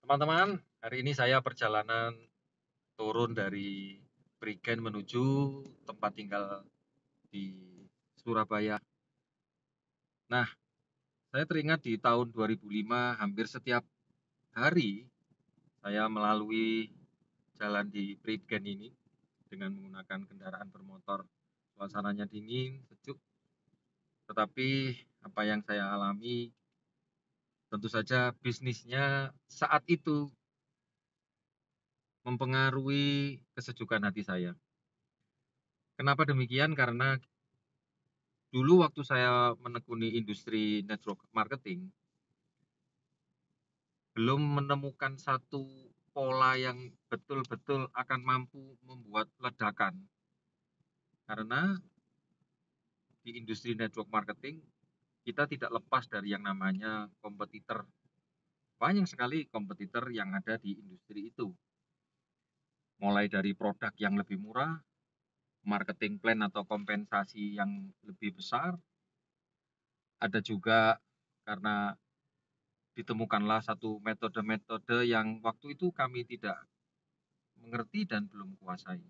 Teman-teman, hari ini saya perjalanan turun dari Prigen menuju tempat tinggal di Surabaya. Nah, saya teringat di tahun 2005 hampir setiap hari saya melalui jalan di Prigen ini dengan menggunakan kendaraan bermotor. Suasananya dingin, sejuk, tetapi apa yang saya alami tentu saja bisnisnya saat itu mempengaruhi kesejukan hati saya. Kenapa demikian? Karena dulu waktu saya menekuni industri network marketing, belum menemukan satu pola yang betul-betul akan mampu membuat ledakan. Karena di industri network marketing, kita tidak lepas dari yang namanya kompetitor. Banyak sekali kompetitor yang ada di industri itu. Mulai dari produk yang lebih murah, marketing plan atau kompensasi yang lebih besar, ada juga karena ditemukanlah satu metode-metode yang waktu itu kami tidak mengerti dan belum kuasai.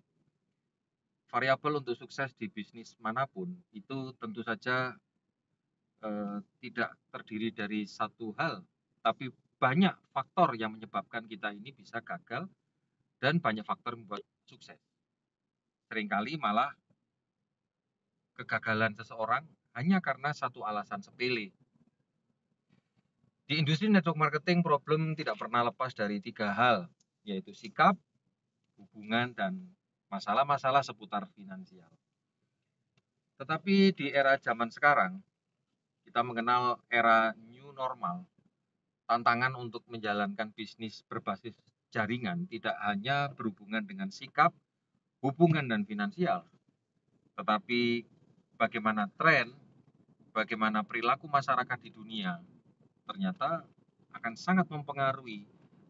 Variabel untuk sukses di bisnis manapun itu tentu saja tidak terdiri dari satu hal, tapi banyak faktor yang menyebabkan kita ini bisa gagal dan banyak faktor yang membuat sukses. Seringkali malah kegagalan seseorang hanya karena satu alasan sepele. Di industri network marketing problem tidak pernah lepas dari tiga hal, yaitu sikap, hubungan, dan masalah-masalah seputar finansial. Tetapi di era zaman sekarang, kita mengenal era new normal. Tantangan untuk menjalankan bisnis berbasis jaringan tidak hanya berhubungan dengan sikap, hubungan, dan finansial, tetapi bagaimana tren, bagaimana perilaku masyarakat di dunia ternyata akan sangat mempengaruhi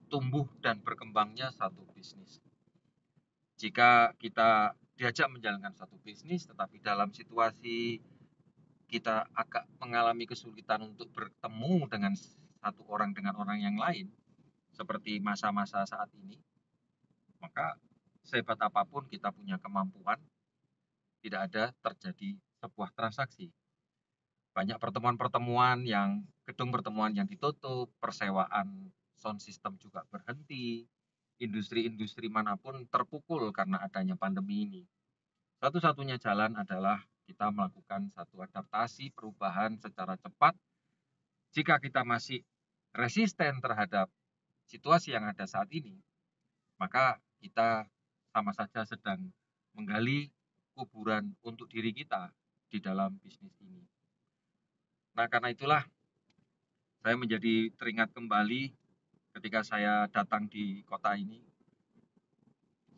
tumbuh dan berkembangnya satu bisnis. Jika kita diajak menjalankan satu bisnis, tetapi dalam situasi kita agak mengalami kesulitan untuk bertemu dengan satu orang dengan orang yang lain, seperti masa-masa saat ini, maka sehebat apapun kita punya kemampuan, tidak ada terjadi sebuah transaksi. Banyak pertemuan-pertemuan gedung pertemuan yang ditutup, persewaan sound system juga berhenti, industri-industri manapun terpukul karena adanya pandemi ini. Satu-satunya jalan adalah kita melakukan satu adaptasi perubahan secara cepat. Jika kita masih resisten terhadap situasi yang ada saat ini, maka kita sama saja sedang menggali kuburan untuk diri kita di dalam bisnis ini. Nah, karena itulah saya menjadi teringat kembali ketika saya datang di kota ini.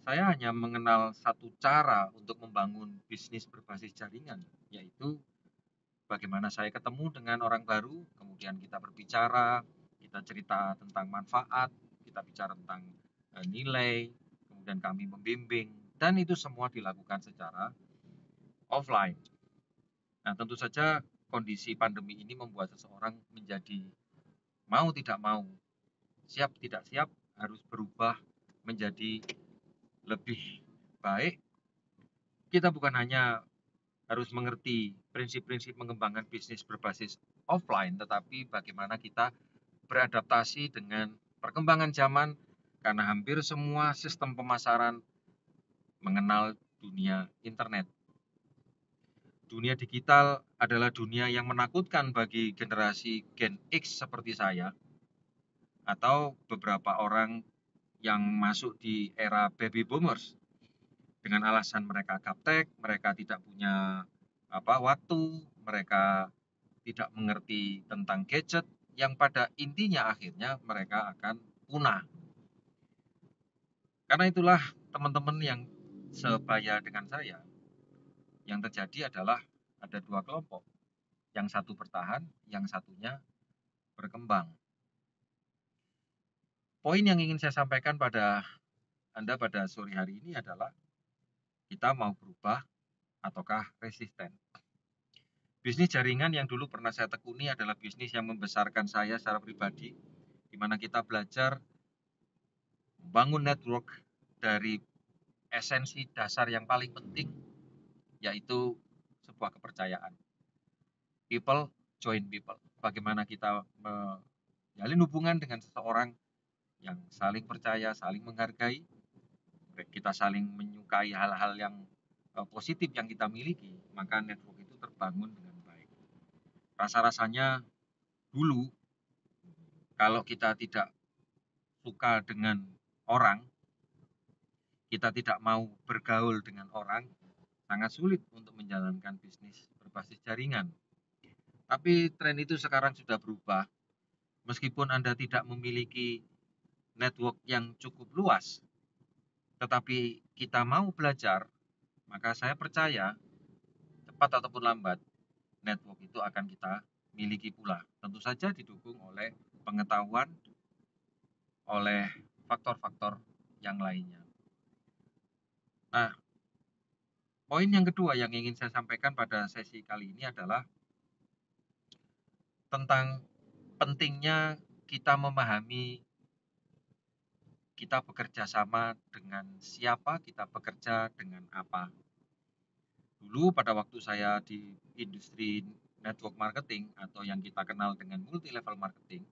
Saya hanya mengenal satu cara untuk membangun bisnis berbasis jaringan, yaitu bagaimana saya ketemu dengan orang baru, kemudian kita berbicara, kita cerita tentang manfaat, kita bicara tentang nilai, kemudian kami membimbing, dan itu semua dilakukan secara offline. Nah, tentu saja kondisi pandemi ini membuat seseorang menjadi mau tidak mau, siap tidak siap, harus berubah menjadi lebih baik. Kita bukan hanya harus mengerti prinsip-prinsip mengembangkan bisnis berbasis offline, tetapi bagaimana kita beradaptasi dengan perkembangan zaman, karena hampir semua sistem pemasaran mengenal dunia internet. Dunia digital adalah dunia yang menakutkan bagi generasi Gen X seperti saya, atau beberapa orang yang masuk di era baby boomers dengan alasan mereka gaptek, mereka tidak punya waktu, mereka tidak mengerti tentang gadget, yang pada intinya akhirnya mereka akan punah. Karena itulah teman-teman yang sebaya dengan saya, yang terjadi adalah ada dua kelompok. Yang satu bertahan, yang satunya berkembang. Poin yang ingin saya sampaikan pada Anda pada sore hari ini adalah kita mau berubah ataukah resisten. Bisnis jaringan yang dulu pernah saya tekuni adalah bisnis yang membesarkan saya secara pribadi, di mana kita belajar Bangun network dari esensi dasar yang paling penting, yaitu sebuah kepercayaan. People join people. Bagaimana kita menjalin hubungan dengan seseorang yang saling percaya, saling menghargai, kita saling menyukai hal-hal yang positif yang kita miliki, maka network itu terbangun dengan baik. Rasa-rasanya dulu, kalau kita tidak suka dengan orang, kita tidak mau bergaul dengan orang, sangat sulit untuk menjalankan bisnis berbasis jaringan. Tapi tren itu sekarang sudah berubah. Meskipun Anda tidak memiliki network yang cukup luas, tetapi kita mau belajar, maka saya percaya cepat ataupun lambat network itu akan kita miliki pula. Tentu saja didukung oleh pengetahuan, oleh faktor-faktor yang lainnya. Nah, poin yang kedua yang ingin saya sampaikan pada sesi kali ini adalah tentang pentingnya kita memahami kita bekerja sama dengan siapa, kita bekerja dengan apa. Dulu pada waktu saya di industri network marketing atau yang kita kenal dengan multi level marketing,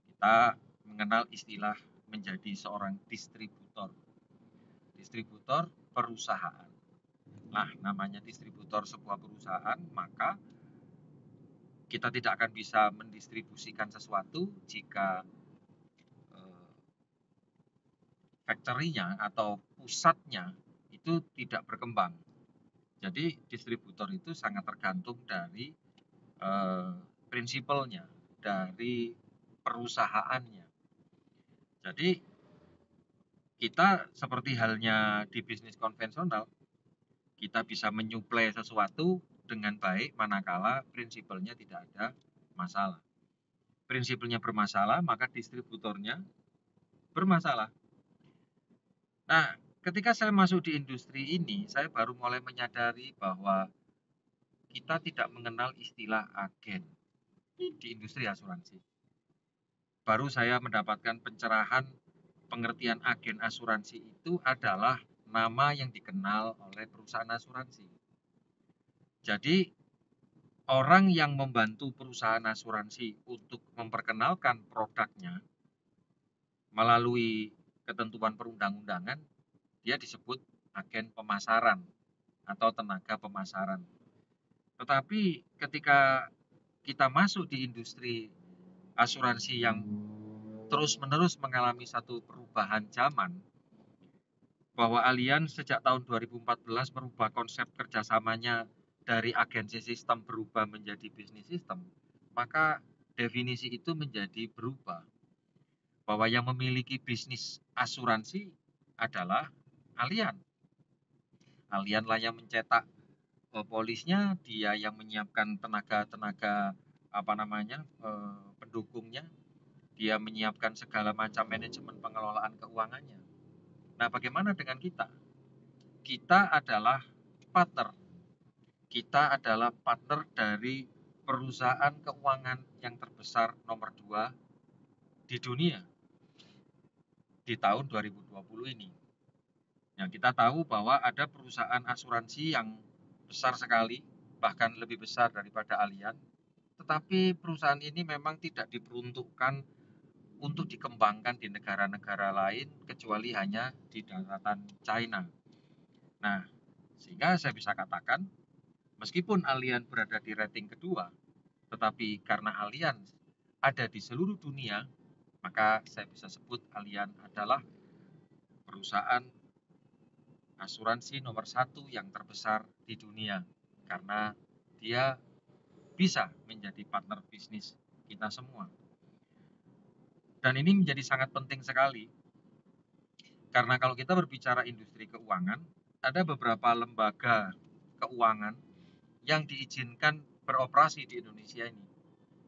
kita mengenal istilah menjadi seorang distributor. Distributor perusahaan. Nah, namanya distributor sebuah perusahaan, maka kita tidak akan bisa mendistribusikan sesuatu jika factory-nya atau pusatnya itu tidak berkembang. Jadi distributor itu sangat tergantung dari prinsipalnya, dari perusahaannya. Jadi kita seperti halnya di bisnis konvensional, kita bisa menyuplai sesuatu dengan baik manakala prinsipalnya tidak ada masalah. Prinsipalnya bermasalah, maka distributornya bermasalah. Nah, ketika saya masuk di industri ini, saya baru mulai menyadari bahwa kita tidak mengenal istilah agen di industri asuransi. Baru saya mendapatkan pencerahan pengertian agen asuransi itu adalah nama yang dikenal oleh perusahaan asuransi. Jadi, orang yang membantu perusahaan asuransi untuk memperkenalkan produknya melalui ketentuan perundang-undangan, dia disebut agen pemasaran atau tenaga pemasaran. Tetapi ketika kita masuk di industri asuransi yang terus-menerus mengalami satu perubahan zaman, bahwa Allianz sejak tahun 2014 merubah konsep kerjasamanya dari agensi sistem berubah menjadi bisnis sistem, maka definisi itu menjadi berubah. Bahwa yang memiliki bisnis asuransi adalah Allianz. Allianz lah yang mencetak polisnya, dia yang menyiapkan tenaga-tenaga pendukungnya, dia menyiapkan segala macam manajemen pengelolaan keuangannya. Nah, bagaimana dengan kita? Kita adalah partner. Kita adalah partner dari perusahaan keuangan yang terbesar nomor 2 di dunia di tahun 2020 ini. Yang kita tahu bahwa ada perusahaan asuransi yang besar sekali, bahkan lebih besar daripada Allianz, tetapi perusahaan ini memang tidak diperuntukkan untuk dikembangkan di negara-negara lain kecuali hanya di daratan China. Nah, sehingga saya bisa katakan, meskipun Allianz berada di rating kedua, tetapi karena Allianz ada di seluruh dunia, maka saya bisa sebut Allianz adalah perusahaan asuransi nomor 1 yang terbesar di dunia, karena dia bisa menjadi partner bisnis kita semua. Dan ini menjadi sangat penting sekali, karena kalau kita berbicara industri keuangan, ada beberapa lembaga keuangan yang diizinkan beroperasi di Indonesia ini.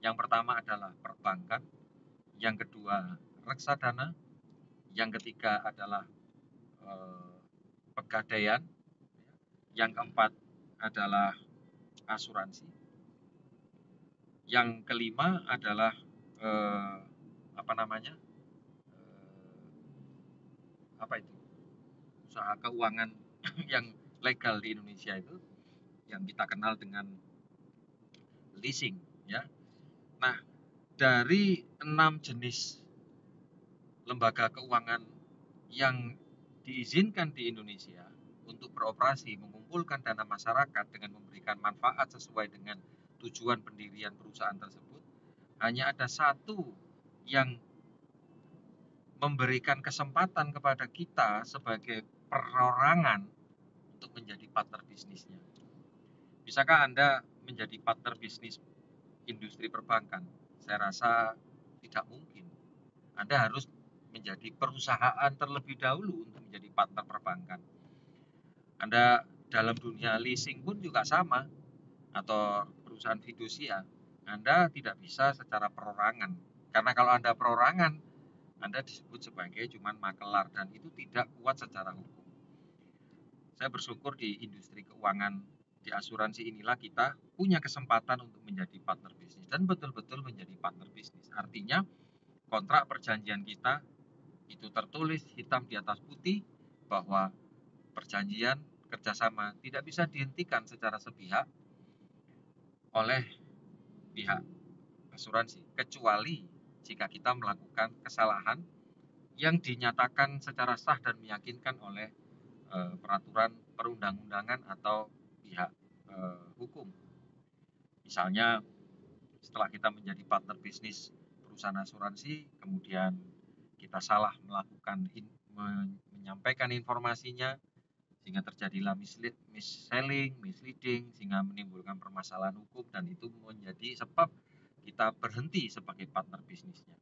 Yang pertama adalah perbankan, yang kedua reksadana, yang ketiga adalah pegadaian, yang keempat adalah asuransi, yang kelima adalah apa namanya apa itu, usaha keuangan yang legal di Indonesia itu yang kita kenal dengan leasing, ya. Nah, dari 6 jenis lembaga keuangan yang diizinkan di Indonesia untuk beroperasi mengumpulkan dana masyarakat dengan memberikan manfaat sesuai dengan tujuan pendirian perusahaan tersebut, hanya ada satu yang memberikan kesempatan kepada kita sebagai perorangan untuk menjadi partner bisnisnya. Bisakah Anda menjadi partner bisnis industri perbankan? Saya rasa tidak mungkin. Anda harus menjadi perusahaan terlebih dahulu untuk menjadi partner perbankan. Anda dalam dunia leasing pun juga sama, atau perusahaan fidusia. Anda tidak bisa secara perorangan. Karena kalau Anda perorangan, Anda disebut sebagai cuman makelar dan itu tidak kuat secara hukum. Saya bersyukur di industri keuangan, di asuransi inilah kita punya kesempatan untuk menjadi partner bisnis dan betul-betul menjadi partner bisnis. Artinya kontrak perjanjian kita itu tertulis hitam di atas putih bahwa perjanjian kerjasama tidak bisa dihentikan secara sepihak oleh pihak asuransi, kecuali jika kita melakukan kesalahan yang dinyatakan secara sah dan meyakinkan oleh peraturan perundang-undangan atau pihak hukum. Misalnya setelah kita menjadi partner bisnis perusahaan asuransi, kemudian kita salah melakukan menyampaikan informasinya sehingga terjadilah misselling, misleading, sehingga menimbulkan permasalahan hukum dan itu menjadi sebab kita berhenti sebagai partner bisnisnya.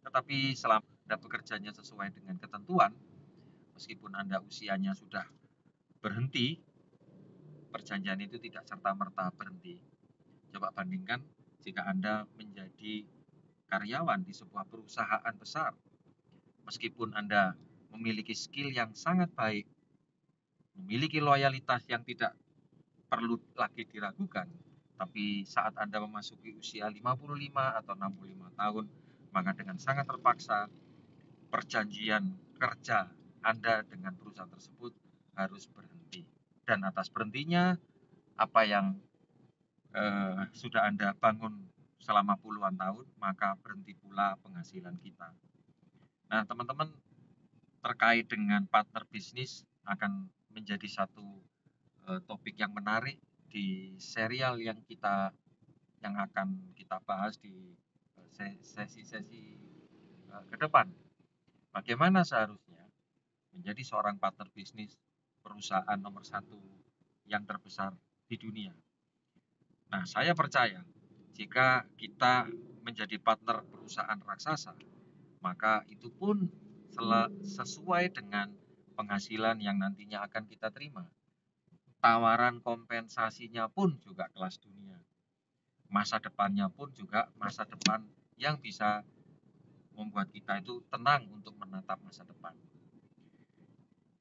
Tetapi selama Anda bekerjanya sesuai dengan ketentuan, meskipun Anda usianya sudah berhenti, perjanjian itu tidak serta-merta berhenti. Coba bandingkan jika Anda menjadi karyawan di sebuah perusahaan besar, meskipun Anda memiliki skill yang sangat baik, memiliki loyalitas yang tidak perlu lagi diragukan, tapi saat Anda memasuki usia 55 atau 65 tahun, maka dengan sangat terpaksa perjanjian kerja Anda dengan perusahaan tersebut harus berhenti. Dan atas berhentinya, apa yang sudah Anda bangun selama puluhan tahun, maka berhenti pula penghasilan kita. Nah, teman-teman, terkait dengan partner bisnis akan menjadi satu topik yang menarik di serial yang akan kita bahas di sesi-sesi ke depan. Bagaimana seharusnya menjadi seorang partner bisnis perusahaan nomor satu yang terbesar di dunia. Nah, saya percaya jika kita menjadi partner perusahaan raksasa, maka itu pun sesuai dengan penghasilan yang nantinya akan kita terima. Tawaran kompensasinya pun juga kelas dunia. Masa depannya pun juga masa depan yang bisa membuat kita itu tenang untuk menatap masa depan.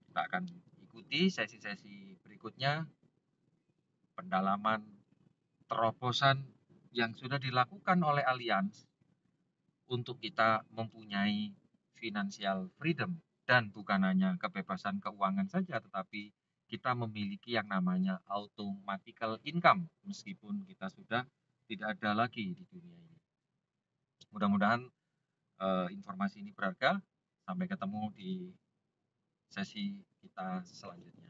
Kita akan ikuti sesi-sesi berikutnya, pendalaman terobosan yang sudah dilakukan oleh Allianz untuk kita mempunyai financial freedom dan bukan hanya kebebasan keuangan saja, tetapi kita memiliki yang namanya automatical income meskipun kita sudah tidak ada lagi di dunia ini. Mudah-mudahan informasi ini berharga. Sampai ketemu di sesi kita selanjutnya.